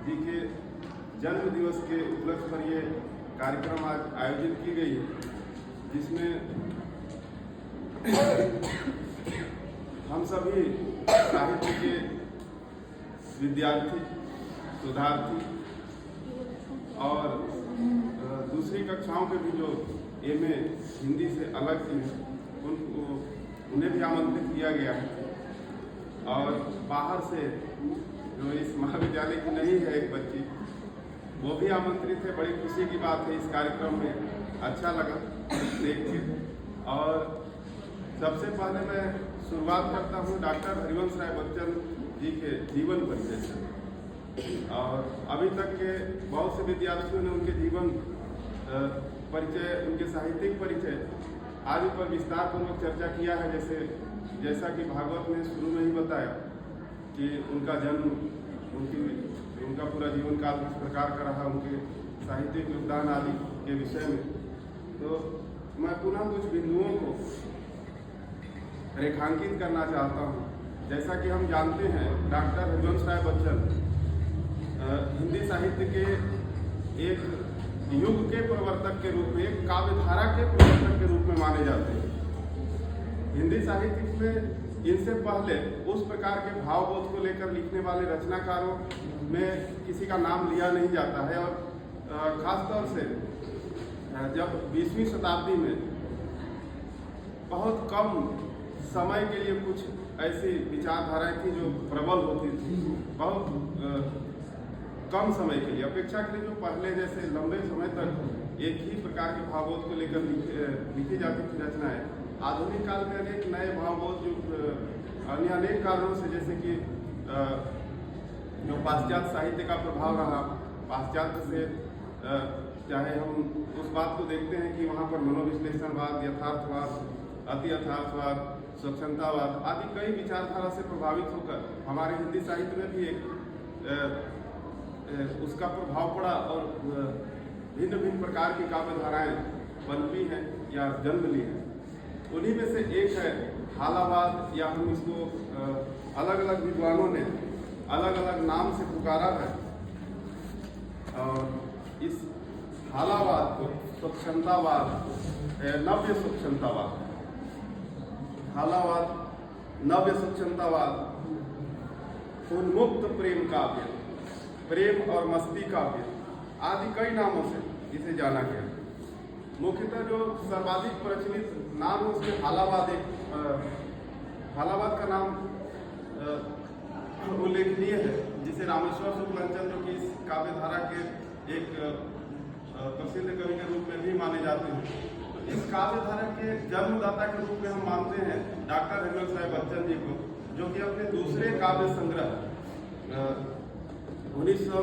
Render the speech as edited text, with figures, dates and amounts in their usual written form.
जी के जन्म दिवस के उपलक्ष्य पर ये कार्यक्रम आज आयोजित की गई है, जिसमें हम सभी साहित्य के विद्यार्थी, शोधार्थी और दूसरी कक्षाओं के भी जो एमए हिंदी से अलग थी उन्हें भी आमंत्रित किया गया है। और बाहर से जो इस महाविद्यालय की नहीं है एक बच्ची, वो भी आमंत्रित है। बड़ी खुशी की बात है, इस कार्यक्रम में अच्छा लगा देख के। और सबसे पहले मैं शुरुआत करता हूँ डॉक्टर हरिवंश राय बच्चन जी के जीवन परिचय से। और अभी तक के बहुत से विद्यार्थियों ने उनके जीवन परिचय, उनके साहित्यिक परिचय आदि पर विस्तार पूर्वक चर्चा किया है। जैसा कि भागवत ने शुरू में ही बताया कि उनका जन्म, उनका पूरा जीवन काल किस प्रकार का रहा, उनके साहित्यिक योगदान आदि के विषय में। तो मैं पुनः कुछ बिंदुओं को रेखांकित करना चाहता हूँ। जैसा कि हम जानते हैं, डॉक्टर हरिवंश राय बच्चन हिंदी साहित्य के एक युग के प्रवर्तक के रूप में, एक काव्यधारा के प्रवर्तक के रूप में माने जाते हैं। हिंदी साहित्य में इनसे पहले उस प्रकार के भावबोध को लेकर लिखने वाले रचनाकारों में किसी का नाम लिया नहीं जाता है। और खासतौर से जब 20वीं शताब्दी में बहुत कम समय के लिए कुछ ऐसी विचारधाराएं थी जो प्रबल होती थी, बहुत कम समय के लिए, अपेक्षा के लिए जो पहले जैसे लंबे समय तक एक ही प्रकार के भावबोध को लेकर लिखी जाती थी रचनाएं, आधुनिक काल में अनेक नए भावबोध जो अन्य अनेक कारणों से, जैसे कि जो पाश्चात्य साहित्य का प्रभाव रहा, पाश्चात्य से चाहे हम उस बात को देखते हैं कि वहाँ पर मनोविश्लेषणवाद, यथार्थवाद, अति यथार्थवाद, स्वच्छंदतावाद आदि कई विचारधारा से प्रभावित होकर हमारे हिंदी साहित्य में भी एक उसका प्रभाव पड़ा और भिन्न भिन्न प्रकार की काव्यधाराएं पनपी हैं या जन्म ली हैं। उन्हीं में से एक है हालावाद, या हम इसको अलग अलग विद्वानों ने अलग अलग नाम से पुकारा है। और इस हालावाद को स्वच्छंदतावाद, नव्य स्वच्छंदतावाद, हालावाद, नव्य स्वच्छंदतावाद, उन्मुक्त प्रेम काव्य, प्रेम और मस्ती काव्य आदि कई नामों से इसे जाना गया। मुख्यतः जो सर्वाधिक प्रचलित नाम है उसमें हालावाद हालावाद का नाम उल्लेखनीय है, जिसे रामेश्वर शुक्लांचल जो कि इस काव्यधारा के एक प्रसिद्ध कवि के रूप में भी माने जाते हैं। तो इस काव्यधारा के जन्मदाता के रूप में हम मानते हैं डॉक्टर हरिवंश राय बच्चन जी को, जो कि अपने दूसरे काव्य संग्रह 1900